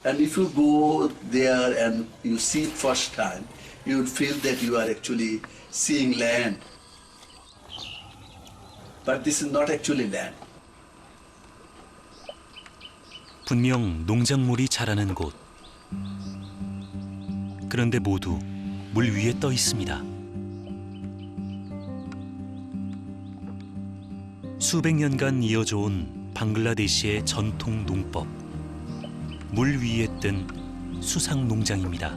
And if you go there and you see it first time, you would feel that you are actually seeing land. But this is not actually land. 분명 농작물이 자라는 곳. 그런데 모두 물 위에 떠 있습니다. 수백 년간 이어져 온 방글라데시의 전통 농법. 물 위에 뜬 수상 농장입니다.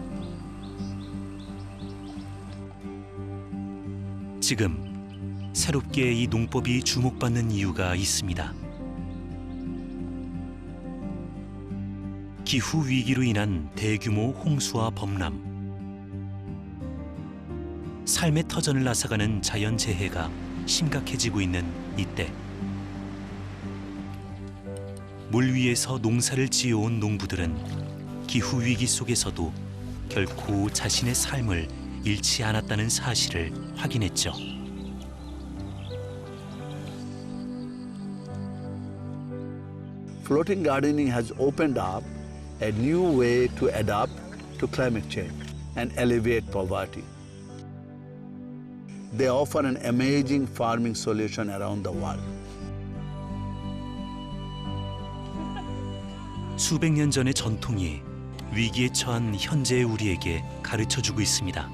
지금 새롭게 이 농법이 주목받는 이유가 있습니다. 기후 위기로 인한 대규모 홍수와 범람, 삶의 터전을 앗아가는 자연재해가 심각해지고 있는 이때 물 위에서 농사를 지어온 농부들은 기후 위기 속에서도 결코 자신의 삶을 잃지 않았다는 사실을 확인했죠. Floating gardening has opened up a new way to adapt to climate change and alleviate poverty. They offer an amazing farming solution around the world. 수백 년 전의 전통이 위기에 처한 현재의 우리에게 가르쳐주고 있습니다.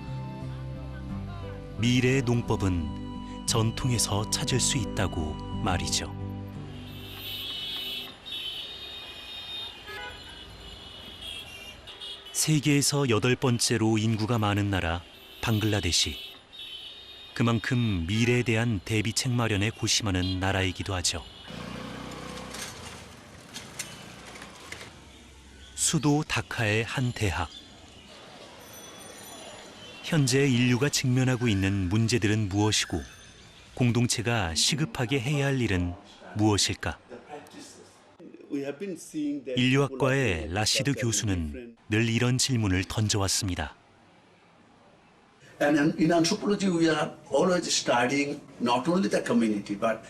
미래의 농법은 전통에서 찾을 수 있다고 말이죠. 세계에서 8번째로 인구가 많은 나라 방글라데시. 그만큼 미래에 대한 대비책 마련에 고심하는 나라이기도 하죠. 수도 다카의 한 대학. 현재 인류가 직면하고 있는 문제들은 무엇이고 공동체가 시급하게 해야 할 일은 무엇일까? 인류학과의 라시드 교수는 늘 이런 질문을 던져왔습니다. And in anthropology, we are always studying not only the community, but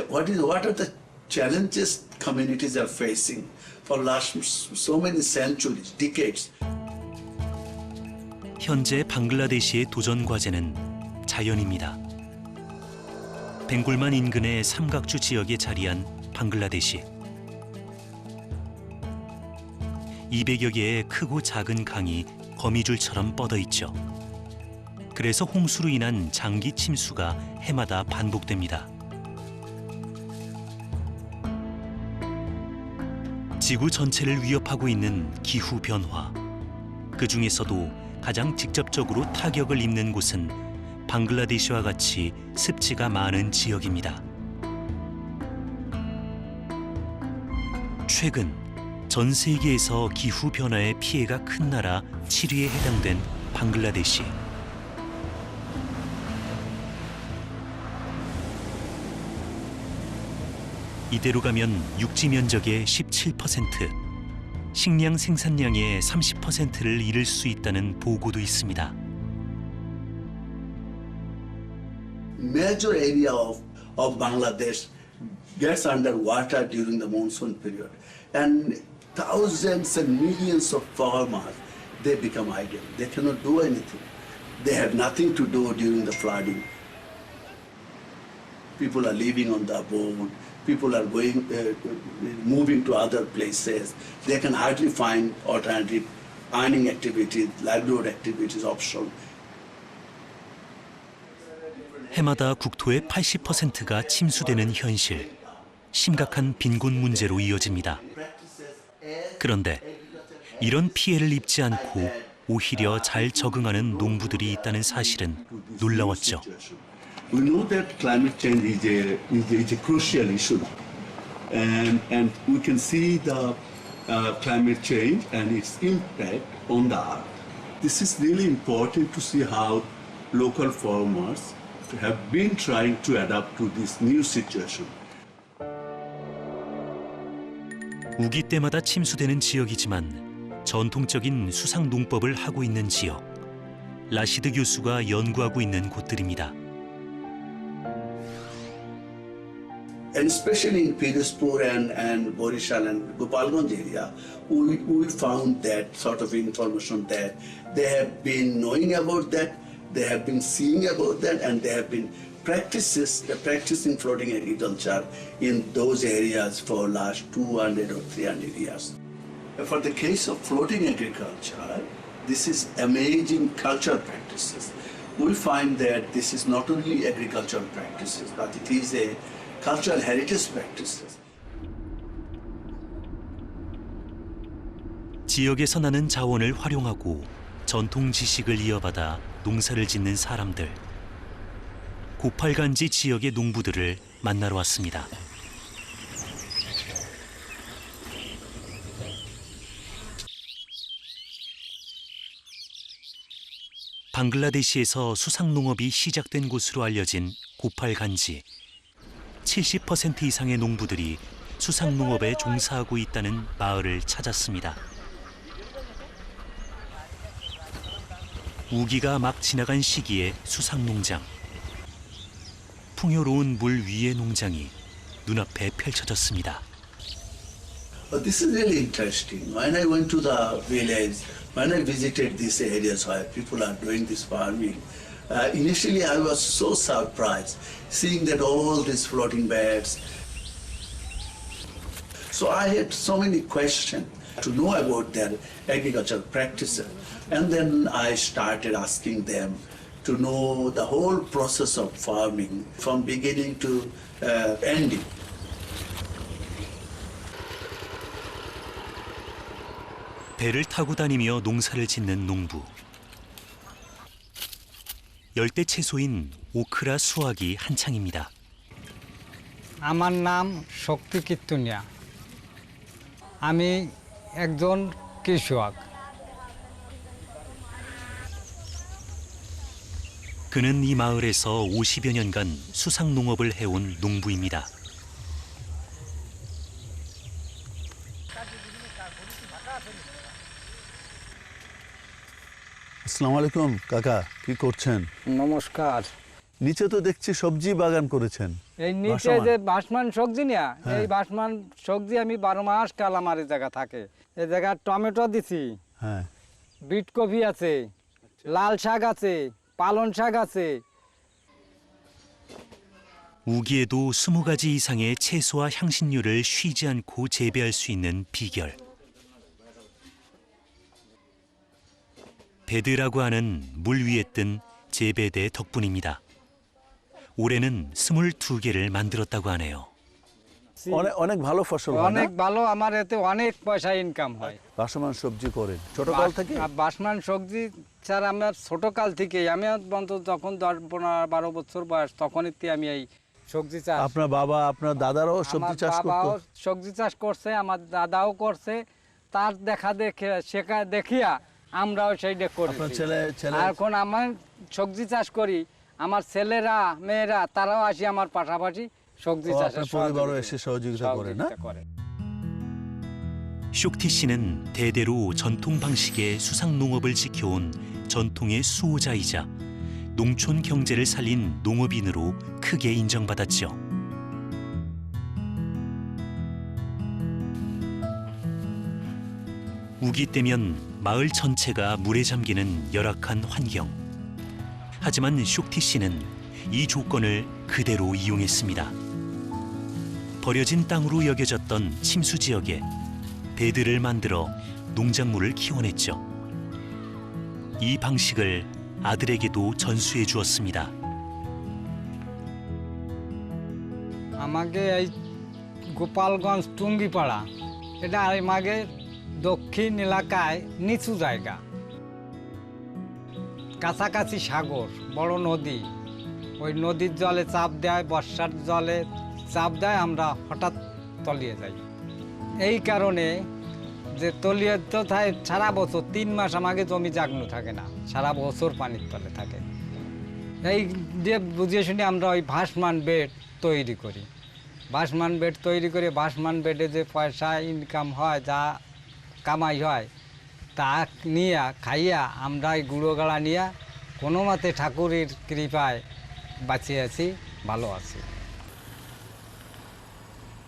what are the challenges communities are facing for last so many centuries, decades. 현재 방글라데시의 도전 과제는 자연입니다. 벵골만 인근의 삼각주 지역에 자리한 방글라데시. 200여 개의 크고 작은 강이 거미줄처럼 뻗어 있죠. 그래서 홍수로 인한 장기 침수가 해마다 반복됩니다. 지구 전체를 위협하고 있는 기후 변화. 그 중에서도 가장 직접적으로 타격을 입는 곳은 방글라데시와 같이 습지가 많은 지역입니다. 최근 전 세계에서 기후 변화의 피해가 큰 나라 7위에 해당된 방글라데시. 이대로 가면 육지 면적의 17%, 식량 생산량의 30%를 잃을 수 있다는 보고도 있습니다. Major area of Bangladesh gets underwater during the monsoon period, and thousands and millions of farmers, they become idle. They cannot do anything. They have nothing to do during the flooding. People are living on the boat. People are moving to other places. They can hardly find alternative earning activities, livelihood activities option. 해마다 국토의 80%가 침수되는 현실. 심각한 빈곤 문제로 이어집니다. 그런데 이런 피해를 입지 않고 오히려 잘 적응하는 농부들이 있다는 사실은 놀라웠죠. We know that climate change is a crucial issue, and we can see the climate change and its impact on the earth. This is really important to see how local farmers have been trying to adapt to this new situation. 우기 때마다 침수되는 지역이지만 전통적인 수상 농법을 하고 있는 지역. 라시드 교수가 연구하고 있는 곳들입니다. And especially in Firozpur and Borishal and Gopalganj area, we found that sort of information that they have been knowing about that, they have been seeing about that, and they have been practicing floating agriculture in those areas for last 200 or 300 years. For the case of floating agriculture, this is amazing cultural practices. We find that this is not only agricultural practices, but it is a cultural heritage practices. 지역에서 나는 자원을 활용하고 전통 지식을 이어받아 농사를 짓는 사람들. 고팔간지 지역의 농부들을 만나러 왔습니다. 방글라데시에서 수상농업이 시작된 곳으로 알려진 고팔간지. 70% 이상의 농부들이 수상농업에 종사하고 있다는 마을을 찾았습니다. 우기가 막 지나간 시기에 수상농장. 풍요로운 물 위의 농장이 눈앞에 펼쳐졌습니다. This is really interesting. When I went to the village, when I visited these areas where people are doing this farming, initially I was so surprised seeing that all these floating beds. So I had so many questions to know about their agricultural practices. And then I started asking them to know the whole process of farming from beginning to ending. 배를 타고 다니며 농사를 짓는 농부. 열대 채소인 오크라 수확이 한창입니다. আমার নাম শক্তি কীর্তনিয়া। আমি একজন কৃষক। 그는 이 마을에서 50여 년간 수상농업을 해온 농부입니다. আসসালামু আলাইকুম কাকা, কি করছেন? নমস্কার। নিচে তো দেখছি সবজি বাগান করেছেন। এই নিচে যে বাসমান সবজি না, এই বাসমান সবজি আমি 12 মাস কাল আমার এই জায়গা থাকে। এই জায়গা টমেটো দিছি, হ্যাঁ, বিট কফি আছে, লাল শাক আছে, পালং শাক আছে। 우기에도 20가지 이상의 채소와 향신료를 쉬지 않고 재배할 수 있는 비결. 베드라고 하는 물 위에 뜬 재배대 덕분입니다. 올해는 22개를 만들었다고 하네요. অনেক ভালো ফসল হয় না? অনেক ভালো, আমার এতে অনেক পয়সা ইনকাম হয়। বাসমান সবজি করেন ছোটকাল থেকে? বাসমান সবজি স্যার আমার ছোটকাল থেকে, আমি অন্তত যখন 10-12 বছর বয়স তখনই আমি এই সবজি চাষ। আপনার বাবা আপনার দাদারাও সবজি চাষ করতো? বাবাও সবজি চাষ করছে, আমার দাদাও করছে, তার দেখিয়া আমরাও সেইটা করি। আপনার ছেলে এখন আমার সবজি চাষ করি, আমার ছেলেরা মেয়েরা তারাও আসি আমার পাশাপাশি সবজি চাষে পরিবারও এসে সহযোগিতা করে না? 쇼티 씨는 대대로 전통 방식의 수상농업을 지켜온 전통의 수호자이자 농촌 경제를 살린 농업인으로 크게 인정받았죠. 우기 때면 마을 전체가 물에 잠기는 열악한 환경. 하지만 쇼티 씨는 이 조건을 그대로 이용했습니다. 버려진 땅으로 여겨졌던 침수 지역에 베드를 만들어 농작물을 키워냈죠. 이 방식을 아들에게도 전수해 주었습니다. আমাকে এই গোপালগঞ্জ টুঙ্গিপাড়া, এটা আমাকে দক্ষিণ এলাকায় নিচু জায়গা, কাছাকাছি সাগর, বড় নদী। ওই নদীর জলে চাপ দেয়, বর্ষার জলে চাপ দেয়, আমরা হঠাৎ তলিয়ে যাই। এই কারণে যে তলিয়ে তো থাকে সারা বছর, 3 মাস আমাকে জমি জাগনো থাকে না, সারা বছর পানির তলে থাকে। এই যে বুঝিয়ে শুনে আমরা ওই ভাসমান বেড তৈরি করি। ভাসমান বেড তৈরি করে ভাসমান বেডে যে পয়সা ইনকাম হয়, যা কামাই হয়, তা নিয়ে খাইয়া আমরা এই গুঁড়ো গাড়া নিয়ে কোনো মতে ঠাকুরের কৃপায় বাঁচিয়ে আছি, ভালো আছি।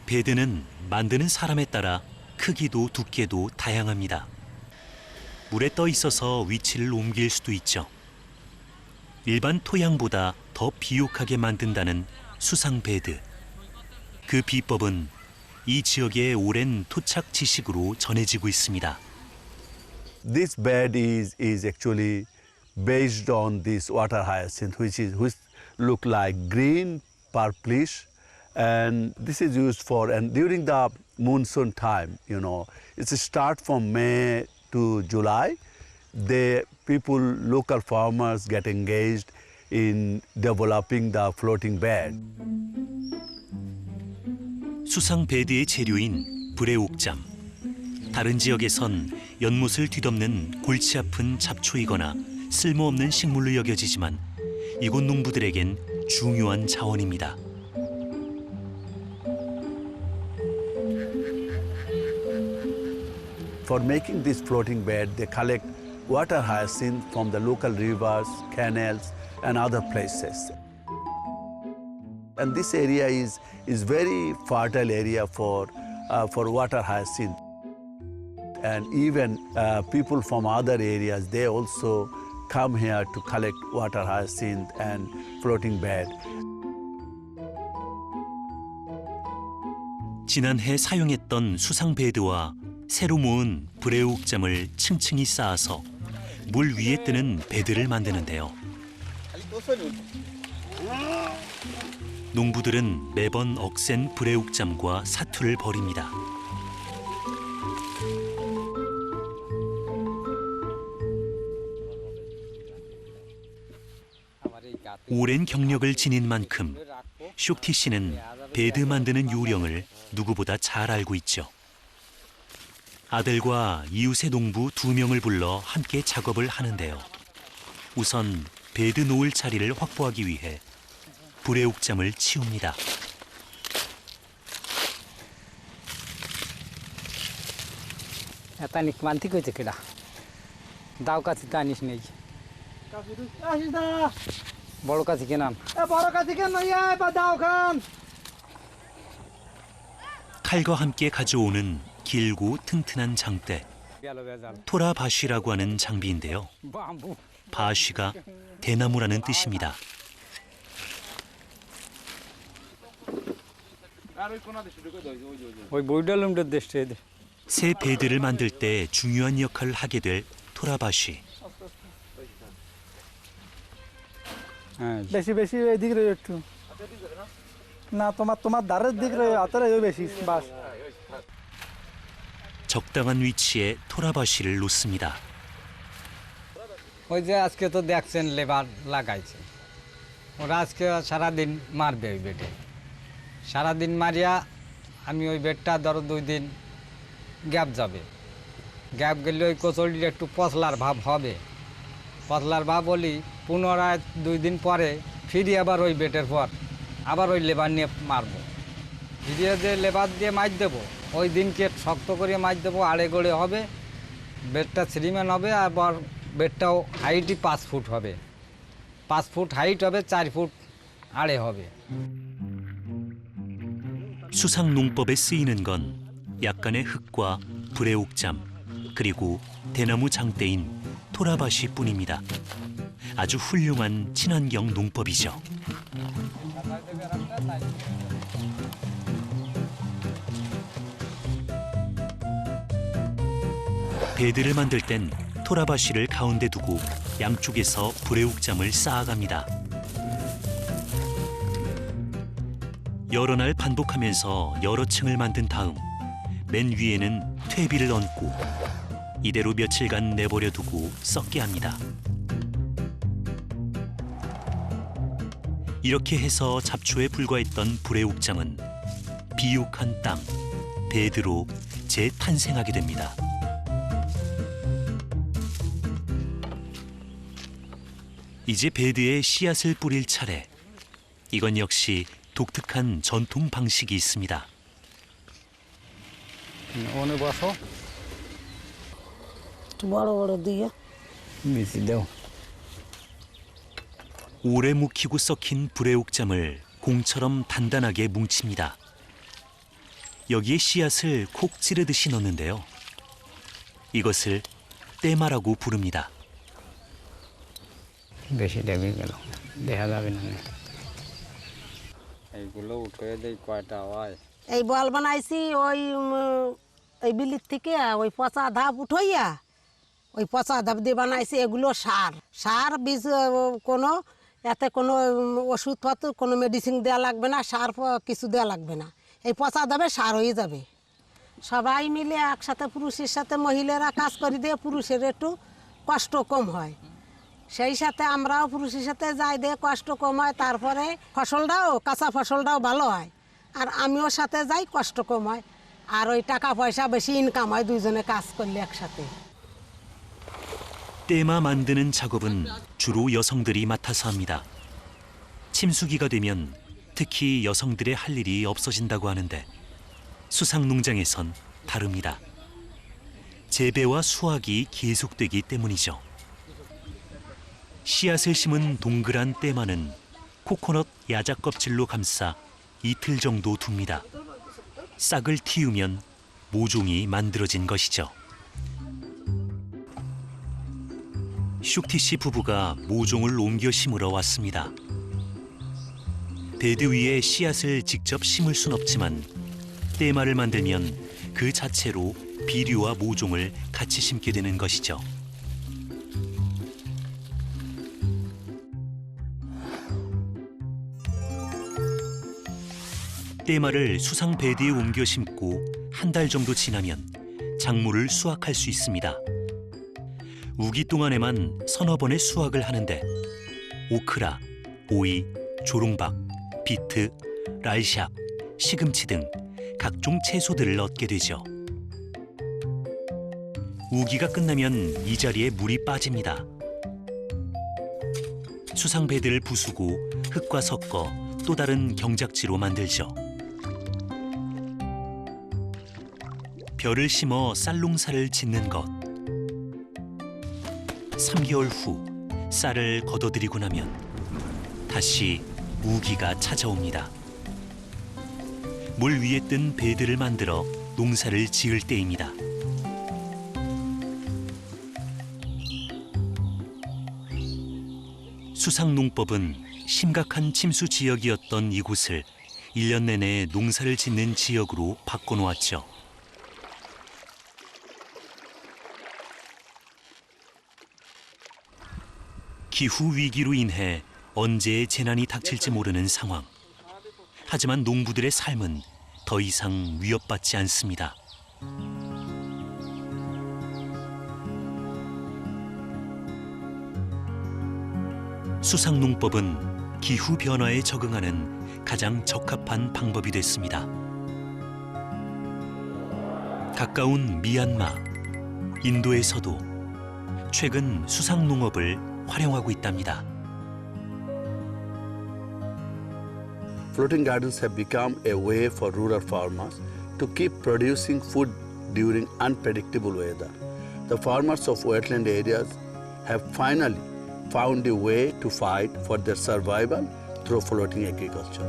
베드는 만드는 사람에 따라 크기도 두께도 다양합니다. 물에 떠 있어서 위치를 옮길 수도 있죠. 일반 토양보다 더 비옥하게 만든다는 수상 베드. 그 비법은 이 지역의 오랜 토착 지식으로 전해지고 있습니다. This bed is actually based on this water hyacinth, which look like green, purplish, and this is used for, and during the monsoon time, you know, it's a start from May to July. The people, local farmers get engaged in developing the floating bed. 수상 베드의 재료인 불애옥잠. 다른 지역에선 연못을 뒤덮는 골치 아픈 잡초이거나 쓸모없는 식물로 여겨지지만 이곳 농부들에겐 중요한 자원입니다. For making this floating bed, they collect water hyacinth from the local rivers, canals, and other places. And this area is very fertile area for water hyacinth. And even people from other areas, they also come here to collect water hyacinth and floating bed. 지난해 사용했던 수상 베드와 새로 모은 불애옥잠을 층층이 쌓아서 물 위에 뜨는 베드를 만드는데요. 농부들은 매번 억센 불애옥잠과 사투를 벌입니다. 오랜 경력을 지닌 만큼 쇼티 씨는 베드 만드는 요령을 누구보다 잘 알고 있죠. 아들과 이웃의 농부 2명을 불러 함께 작업을 하는데요. 우선 베드 놓을 자리를 확보하기 위해 불애옥잠을 치웁니다. এতানিক মানতি কইছে কেডা দাও কাছে তানিস নেই বড় কাছে কেনান বড় কাছে কেন ইয়া বা দাও খান 칼과 함께 가져오는 길고 튼튼한 장대, 토라바쉬라고 하는 장비인데요. 바쉬가 대나무라는 뜻입니다. ওই বইডালুমটা দেশে 새 베드를 만들 때 중요한 역할을 하게 될 토라바쉬. বেশি বেশি এদিক রয়ে একটু না তোমার দাঁড়ের দিক রয়ে হাতের বেশি বাস 적당한 위치에 토라바쉬를 놓습니다. ওই যে আজকে তো দেখছেন লেবার লাগাইছে ওরা আজকে সারাদিন মারবে ওই বেডে সারাদিন মারিয়া আমি ওই বেডটা ধরো 2 দিন গ্যাপ যাবে গ্যাপ গেলে ওই কচুরিটা একটু পচলার ভাব হবে পচলার ভাব বলি পুনরায় 2 দিন পরে ফিরে আবার ওই বেডের পর আবার ওই লেবার নিয়ে মারবো ফিরিয়ে যে লেবার দিয়ে মাছ দেবো ওই দিনকে শক্ত করে মাছ দেবো আড়ে গড়ে হবে বেডটা শ্রীমান হবে আবার বেডটাও হাইটই 5 ফুট হবে 5 ফুট হাইট হবে 4 ফুট 아래 হবে. 수상 농법에 쓰이는 건 약간의 흙과 불애옥잠 그리고 대나무 장대인 토라바시뿐입니다. 아주 훌륭한 친환경 농법이죠. 베드를 만들 땐 토라바시를 가운데 두고 양쪽에서 불애옥잠을 쌓아갑니다. 여러 날 반복하면서 여러 층을 만든 다음 맨 위에는 퇴비를 얹고 이대로 며칠간 내버려 두고 썩게 합니다. 이렇게 해서 잡초에 불과했던 불애옥잠은 비옥한 땅, 베드로 재탄생하게 됩니다. 이제 베드에 씨앗을 뿌릴 차례. 이건 역시 독특한 전통 방식이 있습니다. 오늘 봐서 বড় দিয়ে 미시 দেও. 오래 묵히고 썩힌 불애옥잠을 공처럼 단단하게 뭉칩니다. 여기에 씨앗을 콕 찌르듯이 넣는데요. 이것을 떼마라고 부릅니다. বেশি ডেবে গেল দেখা যাবে না এইগুলো উঠে দেই কয়টা হয় এই বল বানাইছি ওই এই বিলির থেকে ওই পচা ধাপ উঠাইয়া ওই পচা ধাপ দিয়ে বানাইছি এগুলো সার সার বীজ কোনো এতে কোনো ওষুধপত্র কোনো মেডিসিন দেওয়া লাগবে না সার কিছু দেওয়া লাগবে না এই পচা ধাপে সার হয়ে যাবে সবাই মিলে একসাথে পুরুষের সাথে মহিলারা কাজ করে দিয়ে পুরুষের একটু কষ্ট কম হয় সেই সাথে আমরাও পুরুষের সাথে যাই দিয়ে কষ্ট কম হয় তারপরে ফসলটাও কাঁচা ফসলটাও ভালো হয় আর আমিও সাথে যাই কষ্ট কম হয় আর ওই টাকা পয়সা বেশি ইনকাম হয় দুইজনে কাজ করলে একসাথে 떼마 만드는 작업은 주로 여성들이 맡아서 합니다. 침수기가 되면 특히 여성들의 할 일이 없어진다고 하는데 수상농장에선 다릅니다. 재배와 수확이 계속되기 때문이죠. 씨앗을 심은 동그란 떼마는 코코넛 야자 껍질로 감싸 이틀 정도 둡니다. 싹을 틔우면 모종이 만들어진 것이죠. 슈티 씨 부부가 모종을 옮겨 심으러 왔습니다. 베드 위에 씨앗을 직접 심을 순 없지만 떼마를 만들면 그 자체로 비료와 모종을 같이 심게 되는 것이죠. 떼마를 수상 베드에 옮겨 심고 한 달 정도 지나면 작물을 수확할 수 있습니다. 우기 동안에만 서너 번의 수확을 하는데 오크라, 오이, 조롱박, 비트, 랄샥, 시금치 등 각종 채소들을 얻게 되죠. 우기가 끝나면 이 자리에 물이 빠집니다. 수상 베드를 부수고 흙과 섞어 또 다른 경작지로 만들죠. 벼를 심어 쌀농사를 짓는 것. 3개월 후 쌀을 걷어들이고 나면 다시 우기가 찾아옵니다. 물 위에 뜬 베드를 만들어 농사를 지을 때입니다. 수상농법은 심각한 침수 지역이었던 이곳을 1년 내내 농사를 짓는 지역으로 바꿔놓았죠. 기후 위기로 인해 언제 재난이 닥칠지 모르는 상황. 하지만 농부들의 삶은 더 이상 위협받지 않습니다. 수상농법은 기후 변화에 적응하는 가장 적합한 방법이 됐습니다. 가까운 미얀마, 인도에서도 최근 수상농업을 활용하고 있답니다. Floating gardens have become a way for rural farmers to keep producing food during unpredictable weather. The farmers of wetland areas have finally found a way to fight for their survival through floating agriculture.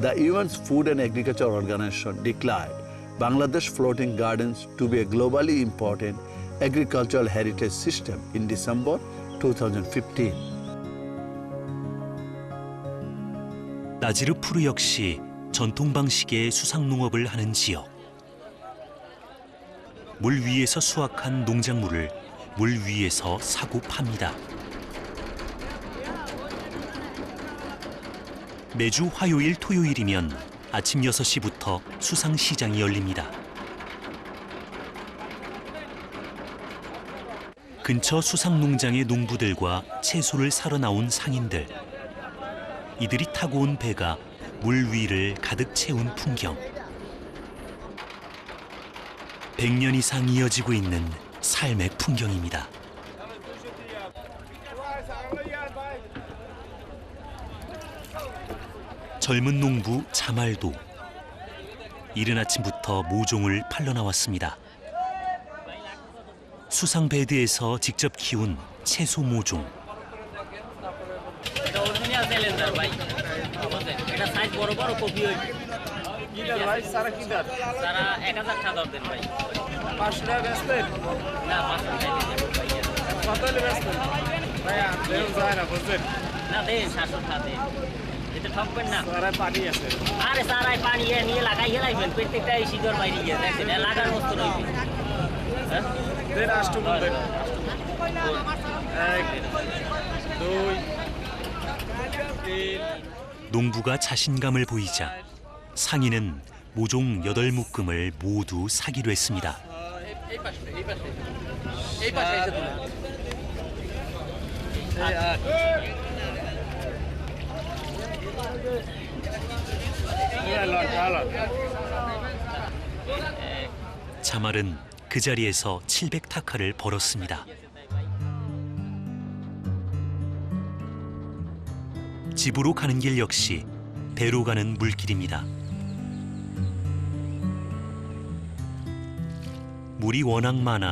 The UN's Food and Agriculture Organization declared Bangladesh floating gardens to be a globally important agricultural heritage system in December 2015. 나지르푸르 역시 전통 방식의 수상농업을 하는 지역. 물 위에서 수확한 농작물을 물 위에서 사고 팝니다. 매주 화요일, 토요일이면 아침 6시부터 수상시장이 열립니다. 근처 수상농장의 농부들과 채소를 사러 나온 상인들. 이들이 타고 온 배가 물 위를 가득 채운 풍경. 100년 이상 이어지고 있는 삶의 풍경입니다. 젊은 농부 자말도 이른 아침부터 모종을 팔러 나왔습니다. 수상 베드에서 직접 키운 채소 모종. সাইজ বড় বড় কপি হইবে কিদার ভাই সারা কিদার তারা 1000 টাকা দর দেন ভাই 500 টাকা বেচতেন না 500 টাকা দিতে ভাই কত হলে বেচতেন ভাই দেন যায় না বুঝছেন না দেন 700 টাকা দেন এটা ঠকবেন না সারা পানি আছে আরে সারাই পানি নিয়ে লাগাই হেলাইবেন প্রত্যেকটা এই শীতর বাইরে গিয়ে দেখেন লাগার মতো রইবে হ্যাঁ দেন আষ্টু বলেন 1 2 3 농부가 자신감을 보이자 상인은 모종 8묶음을 모두 사기로 했습니다. এই পাশে এসে তুলে 자말은 그 자리에서 700타카를 벌었습니다. 집으로 가는 길 역시 배로 가는 물길입니다. 물이 워낙 많아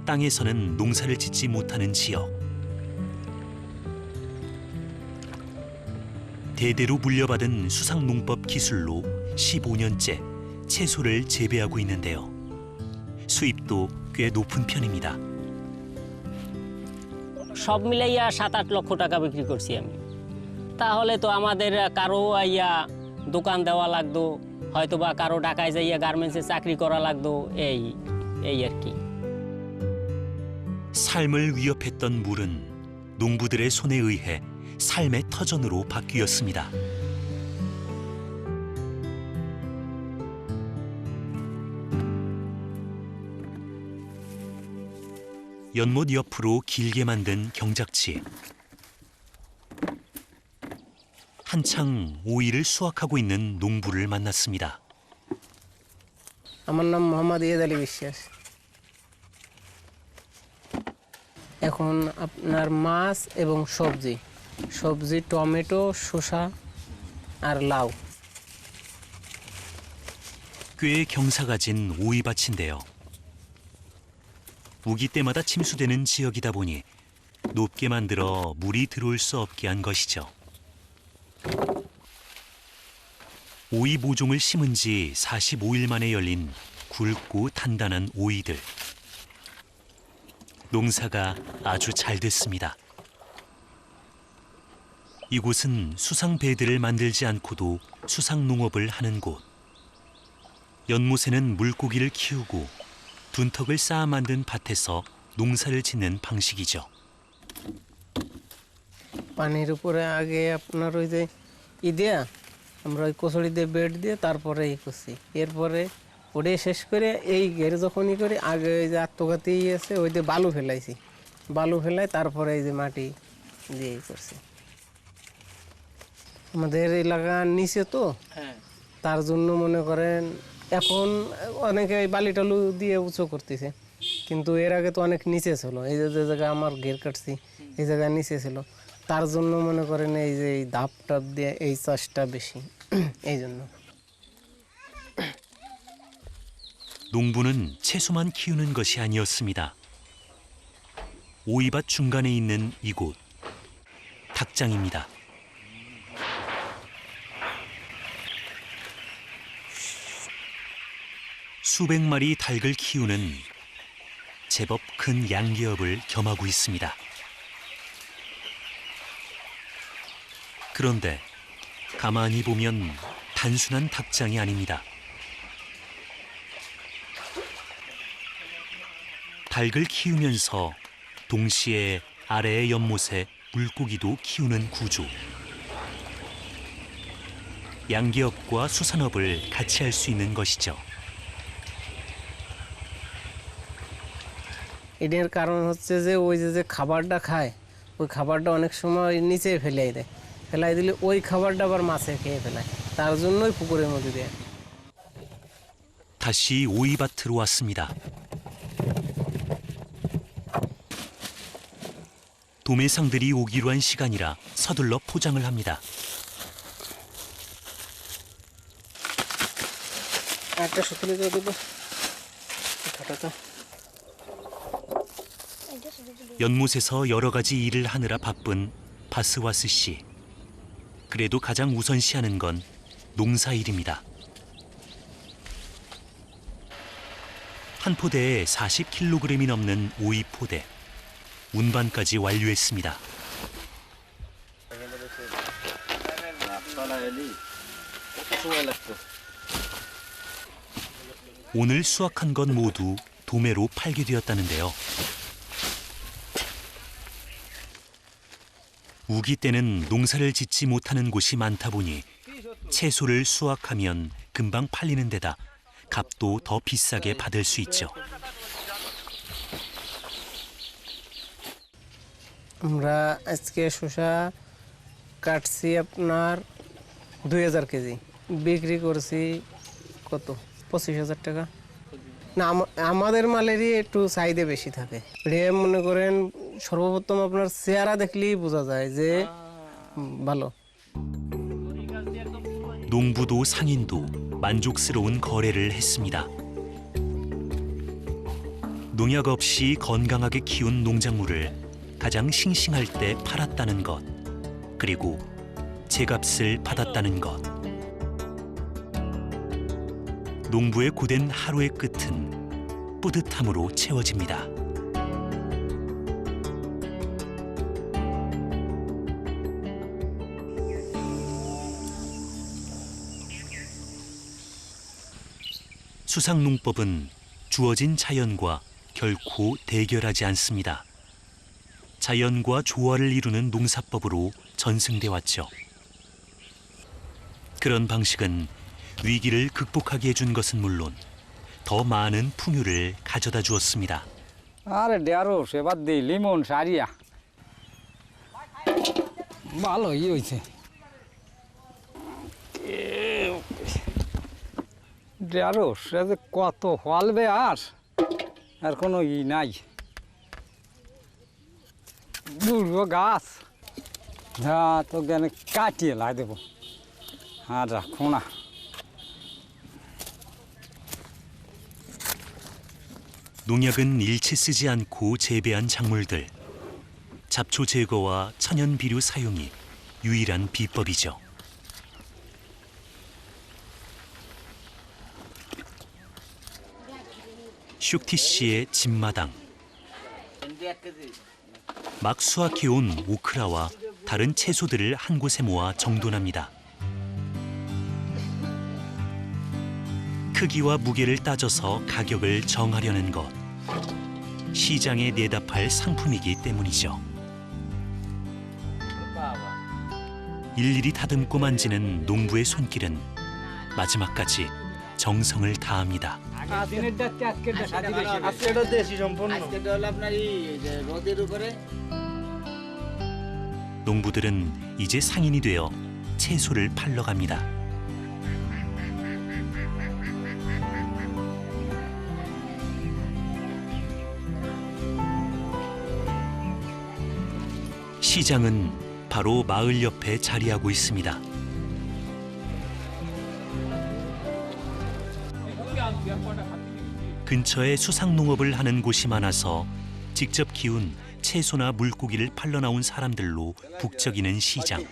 땅에서는 농사를 짓지 못하는 지역. 대대로 물려받은 수상농법 기술로 15년째 채소를 재배하고 있는데요. 수입도 꽤 높은 편입니다. সব মিলাইয়া 7-8 লক্ষ টাকা বিক্রি করছি আমি তাহলে তো আমাদের কারো আইয়া দোকান দেওয়া লাগতো হয়তো বা কারো ঢাকায় যাইয়া গার্মেন্টসে চাকরি করা লাগতো এই আর কি 삶을 위협했던 물은 농부들의 손에 의해 삶의 터전으로 바뀌었습니다. 연못 옆으로 길게 만든 경작지. 한창 오이를 수확하고 있는 농부를 만났습니다. আমার নাম মোহাম্মদ ইয়েদ আলী বিশ্বাস এখন আপনার মাছ এবং সবজি টমেটো শসা আর লাউ 꽤 경사가 진 오이밭인데요. 우기 때마다 침수되는 지역이다 보니 높게 만들어 물이 들어올 수 없게 한 것이죠. 오이 모종을 심은 지 45일 만에 열린 굵고 단단한 오이들. 농사가 아주 잘 됐습니다. 이곳은 수상배들을 만들지 않고도 수상농업을 하는 곳. 연못에는 물고기를 키우고 둔턱을 쌓아 만든 밭에서 농사를 짓는 방식이죠. পানির উপরে আগে আপনার ওই যে দেয়া আমরা ওই কচুরি দিয়ে বেড দিয়ে তারপরে করছি এরপরে ওটাই শেষ করে এই ঘের যখনই করে আগে ওই যে আত্মঘাতী আছে ওই দিয়ে বালু ফেলাইছি বালু ফেলাই তারপরে এই যে মাটি দিয়ে করছি আমাদের এলাকার নিচে তো তার জন্য মনে করেন এখন অনেকে বালি টালু দিয়ে উঁচু করতেছে কিন্তু এর আগে তো অনেক নিচে ছিল এই যে জায়গায় আমার ঘের কাটছি এই জায়গায় নিচে ছিল তার জন্য মনে করেন এই যে এই ধাপ টাপ দিয়ে এই চাষটা বেশি এই জন্য 농부는 채소만 키우는 것이 아니었습니다. 오이밭 중간에 있는 이곳, 닭장입니다. 수백 마리 닭을 키우는 제법 큰 양기업을 겸하고 있습니다. 그런데 가만히 보면 단순한 닭장이 아닙니다. 닭을 키우면서 동시에 아래의 연못에 물고기도 키우는 구조. 양기업과 수산업을 같이 할 수 있는 것이죠. এটার কারণ হচ্ছে যে ওই যে খাবারটা খায় ওই খাবারটা অনেক সময় নিচে ফেলাই দেয় ফেলাই দিলে ওই খাবারটা আবার মাছে খেয়ে ফেলায় তার জন্যই পুকুরের মধ্যে দেয় 다시 오이밭으로 왔습니다. 도매상들이 오기로 한 시간이라 서둘러 포장을 합니다. একটা সুতলি দিয়ে দেবো খাটাটা 연못에서 여러 가지 일을 하느라 바쁜 바스와스 씨. 그래도 가장 우선시하는 건 농사일입니다. 한 포대에 40kg이 넘는 오이 포대. 운반까지 완료했습니다. 오늘 수확한 건 모두 도매로 팔게 되었다는데요. 우기 때는 농사를 짓지 못하는 곳이 많다 보니 채소를 수확하면 금방 팔리는 데다 값도 더 비싸게 받을 수 있죠. আমরা আজকে শসা কাটছি আপনার 2000 কেজি বিক্রি করছি কত 25000 টাকা না আমাদের মালেরই একটু চাহিদা বেশি থাকে রে মনে করেন সর্বপ্রথম আপনার চেহারা দেখলেই বোঝা যায় যে ভালো 농부도 상인도 만족스러운 거래를 했습니다. 농약 없이 건강하게 키운 농작물을 가장 싱싱할 때 팔았다는 것, 그리고 제값을 받았다는 것. 농부의 고된 하루의 끝은 뿌듯함으로 채워집니다. 수상농법은 주어진 자연과 결코 대결하지 않습니다. 자연과 조화를 이루는 농사법으로 전승돼 왔죠. 그런 방식은 위기를 극복하게 해준 것은 물론 더 많은 풍요를 가져다 주었습니다. আরে ঢেঁড়স এবার দিই লিমন সারিয়া ভালোই হয়েছে ঢেঁড়স যে কত ফলবে আর কোনো নাই বুড়ো গাছ হ্যাঁ তো জ্ঞানে কাটিয়ে লাই দেবো আর রাখো না 농약은 일체 쓰지 않고 재배한 작물들. 잡초 제거와 천연 비료 사용이 유일한 비법이죠. 슈티 씨의 집마당. 막 수확해온 오크라와 다른 채소들을 한 곳에 모아 정돈합니다. 크기와 무게를 따져서 가격을 정하려는 것. 시장에 내다 팔 상품이기 때문이죠. 일일이 다듬고 만지는 농부의 손길은 마지막까지 정성을 다합니다. 농부들은 이제 상인이 되어 채소를 팔러 갑니다. 시장은 바로 마을 옆에 자리하고 있습니다. 근처에 수상농업을 하는 곳이 많아서 직접 키운 채소나 물고기를 팔러 나온 사람들로 북적이는 시장.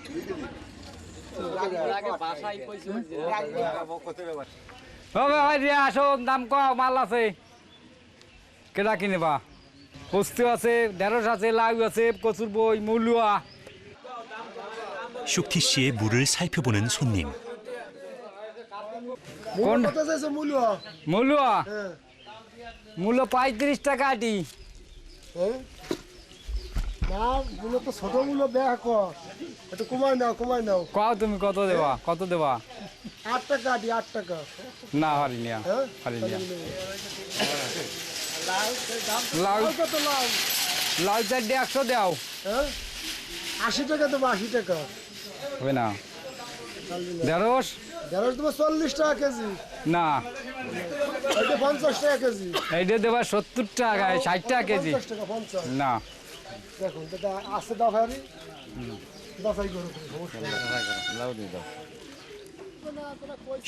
আসো দাম কম মাল আছে কেটা কিনেবা পোস্ত আছে ঢেঁড়স আছে লাউ আছে কচুর বই মূলুয়া 슈티 씨의 물을 살펴보는 손님. মূলুয়া মূল্য 35 টাকা আটি না মূল্য তো ছোট মূল্য বেয়া একটু কমাই নাও কও তুমি কত দেবা 8 টাকা আটি 8 টাকা না হারিনিয়া লাউ কত লাউ লাউ চারটে 100 দাও 80 টাকা দেবো 80 টাকা হবে না ঢেঁড়স দেবো 40 টাকা কেজি না এটা 50 টাকা কেজি এইটা দেবা 70 টাকা 60 টাকা কেজি 50 টাকা 50 না দেখুন এটা আছে দাও ভাই বাছাই করো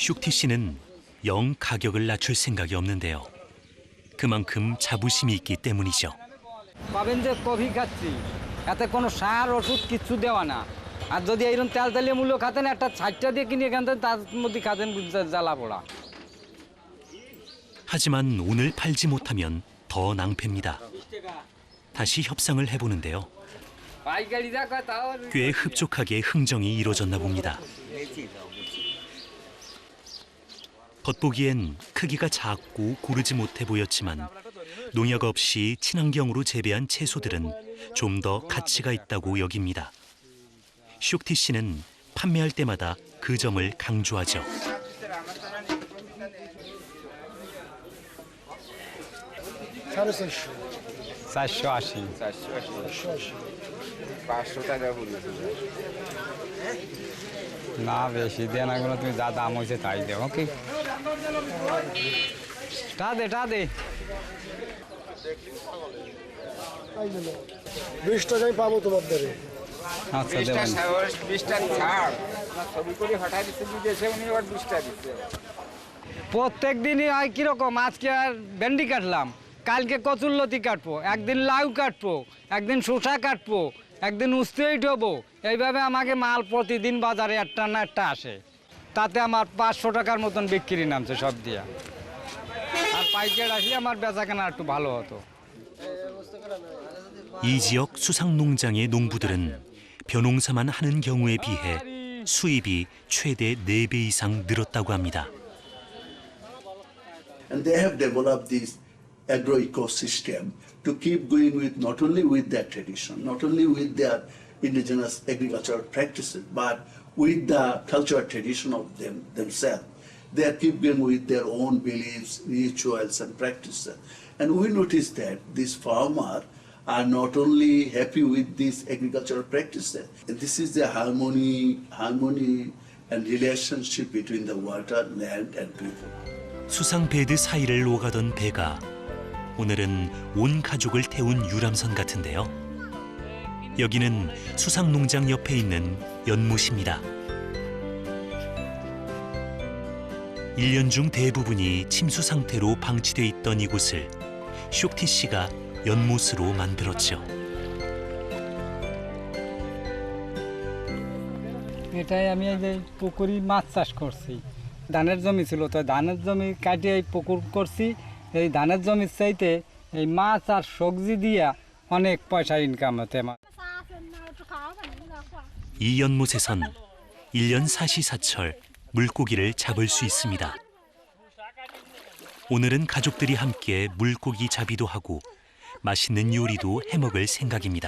슈티 씨는 영 가격을 낮출 생각이 없는데요. 그만큼 자부심이 있기 때문이죠. পাবেন যে কফি খাচ্ছি এতে কোনো সার ওষুধ কিছু দেওয়া না আর যদি এইরকম তেল তেলিয়ে মূল্য খাতেন একটা 60টা দিয়ে কিনে এখান থেকে তার মধ্যে খাতেন জ্বালা পোড়া। 하지만 오늘 팔지 못하면 더 낭패입니다. 다시 협상을 해보는데요. পাইকারি যা কয় তাও 꽤 흡족하게 흥정이 이뤄졌나 봅니다. 겉보기엔 크기가 작고 고르지 못해 보였지만 농약 없이 친환경으로 재배한 채소들은 좀 더 가치가 있다고 여깁니다. 쇼티 씨는 판매할 때마다 그 점을 강조하죠. চারশো আশি। 500 টাকা করে না বেশি দিয়ে না কোনো, তুমি যা দাম হয়েছে তাই দেবো কি। টা দে 20 টাকায় পাবো তোমার দ্বারে। আচ্ছা 20টা দেবেন। 20টা ছাড় না, ছবি করে হঠাৎ দিচ্ছে বিদেশে, উনি আবার 20টা দিচ্ছে। প্রত্যেক দিনই হয় কিরকম, আজকে আর ভেন্ডি কাটলাম, কালকে কচুরলতি কাটবো, একদিন লাউ কাটবো, একদিন শসা কাটবো, একদিন উস্তেই ঢোবো। এইভাবে আমাকে মাল প্রতিদিন বাজারে একটা না একটা আসে, তাতে আমার 500 টাকার মতন বিক্রি নামছে সব দিয়া। আর পাইকার আসলে আমার বেচাকেনা একটু ভালো হতো। 이 지역 수상 농장의 농부들은 벼농사만 하는 경우에 비해 수입이 최대 4배 이상 늘었다고 합니다. And they have developed this agro ecosystem to keep going with not only with their tradition, not only with their indigenous agricultural practices, but with the cultural tradition of themselves. They keep going with their own beliefs, rituals, and practices. And we notice that these farmers are not only happy with these agricultural practices, this is the harmony and relationship between the water, land, and people. 수상 베드 사이를 오가던 배가 오늘은 온 가족을 태운 유람선 같은데요. 여기는 수상 농장 옆에 있는 연못입니다. 1년 중 대부분이 침수 상태로 방치돼 있던 이곳을 쇼티 씨가 연못으로 만들었죠. এটাই আমি এই যে পুকুরি মাছ চাষ করছি। ধানের জমি ছিল, তো ধানের জমি কাটিয়ে এই পুকুর করছি। এই ধানের জমির চাইতে এই মাছ আর সবজি দিয়া অনেক পয়সা ইনকাম হতে আমার। 이 연못에선 1년 사시사철 물고기를 잡을 수 있습니다. 오늘은 가족들이 함께 물고기 잡이도 하고 맛있는 요리도 해먹을 생각입니다.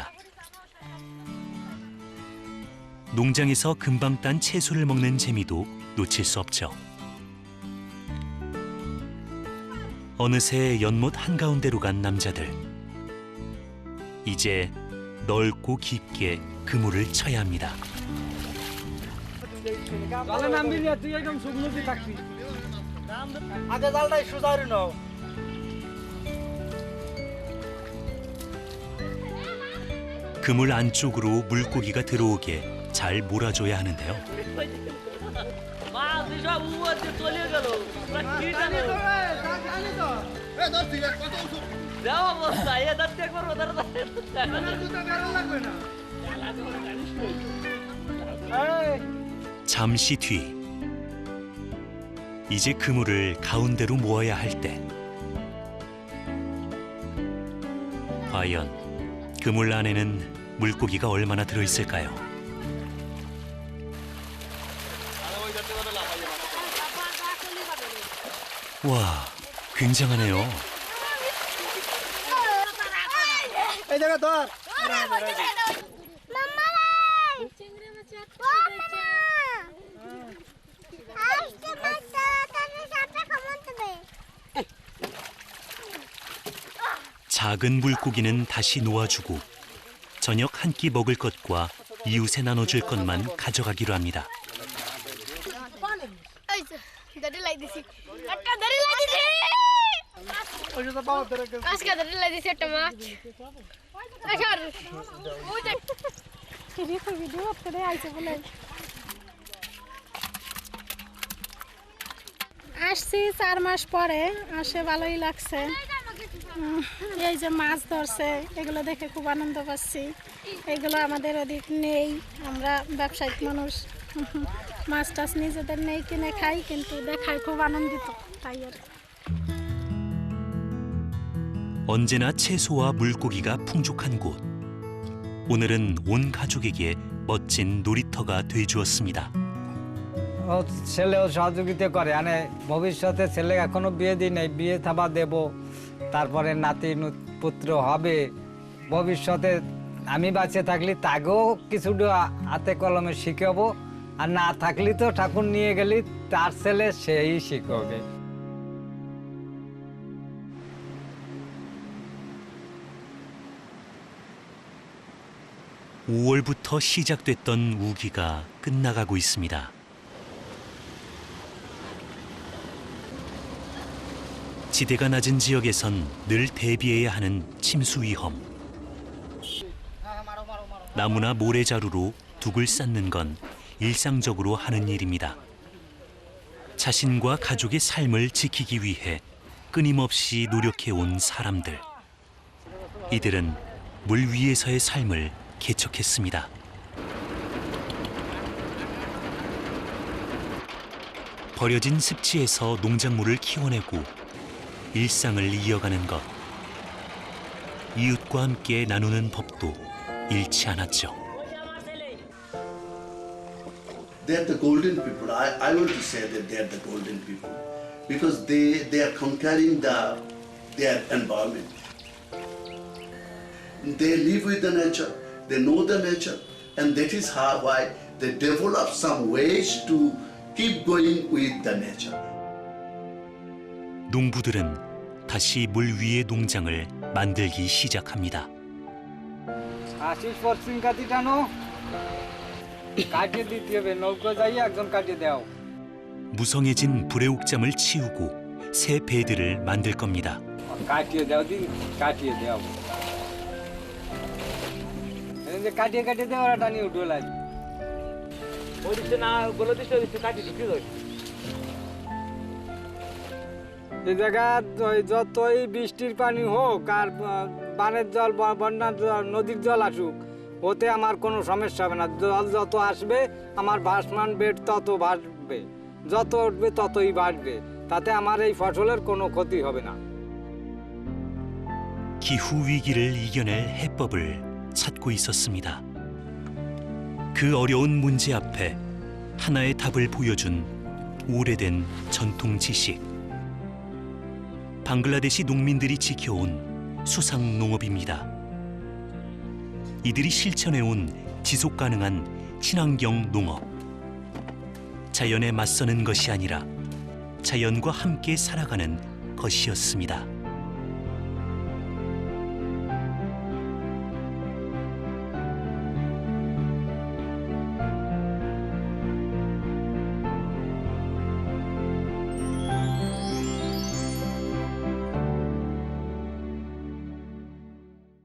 농장에서 금방 딴 채소를 먹는 재미도 놓칠 수 없죠. 어느새 연못 한가운데로 간 남자들. 이제 넓고 깊게 그물을 쳐야 합니다. জালে নামবি না, তুই একদম শুকনোতে থাকবি। আগে জালটাই সুজারি নাও। 그물 안쪽으로 물고기가 들어오게 잘 몰아줘야 하는데요. 잠시 뒤, 이제 그물을 가운데로 모아야 할 때, 과연 그물 안에는 물고기가 얼마나 들어있을까요? 와, 굉장하네요. এই জায়গা ধর। 작은 물고기는 다시 놓아주고 저녁 한 끼 먹을 것과 이웃에 나눠줄 것만 가져가기로 합니다. আসছি 4 মাস পরে, আসে ভালোই লাগছে। এই যে মাছ ধরছে এগুলো দেখে খুব আনন্দ পাচ্ছি। এগুলো আমাদের অধিক নেই, আমরা ব্যবসায়িক মানুষ, মাছ টাছ নিজেদের নেই কিনে খাই, কিন্তু দেখায় খুব আনন্দিত তাই আর কি। 언제나 채소와 물고기가 풍족한 곳. 오늘은 온 가족에게 멋진 놀이터가 돼주었습니다. ছেলেও সহযোগিতা করে, মানে ভবিষ্যতে ছেলে এখনো বিয়ে দিই নাই, বিয়ে থাবা দেব, তারপরে নাতি পুত্র হবে। ভবিষ্যতে আমি বাঁচে থাকলে তাকেও কিছুটা হাতে কলমে শিখাবো, আর না থাকলে তো ঠাকুর নিয়ে গেলি তার ছেলে সেই শিখাবে। (5월부터) 시작됐던 우기가 끝나가고 있습니다. 지대가 낮은 지역에선 늘 대비해야 하는 침수 위험. 나무나 모래자루로 둑을 쌓는 건 일상적으로 하는 일입니다. 자신과 가족의 삶을 지키기 위해 끊임없이 노력해온 사람들. 이들은 물 위에서의 삶을 개척했습니다. 버려진 습지에서 농작물을 키워내고 일상을 이어가는 것. 이웃과 함께 나누는 법도 잃지 않았죠. They're the golden people. I want to say that they're the golden people because they are conquering their environment. They live with the nature, they know the nature, and that is why they develop some ways to keep going with the nature. 농부들은 다시 물 위의 농장을 만들기 시작합니다. আশিস পশ্চিম কাটি টানো, কাটিয়ে দিতে হবে, নৌকো যাই একজন কাটিয়ে দাও। 무성해진 불의 옥잠을 치우고 새 배들을 만들 겁니다. কাটিয়ে দাও দি, কাটিয়ে দাও। এই যে কাটিয়ে কাটিয়ে দাও, ওরা টানি উঠে লাগে। ওই দিকে না বলে দিতে দিতে কাটিয়ে দিতে হয়। এই জায়গা যতই বৃষ্টির পানি হোক আর বানের জল, বন্যার জল, নদীর জল আসুক, ওতে আমার কোনো সমস্যা হবে না। জল যত আসবে আমার ভাসমান বেড তত বাড়বে, যত উঠবে ততই বাড়বে, তাতে আমার এই ফসলের কোনো ক্ষতি হবে না। 기후 위기를 이겨낼 해법을 찾고 있었습니다. 그 어려운 문제 앞에 하나의 답을 보여준 오래된 전통 지식. 방글라데시 농민들이 지켜온 수상 농업입니다. 이들이 실천해온 지속 가능한 친환경 농업. 자연에 맞서는 것이 아니라 자연과 함께 살아가는 것이었습니다.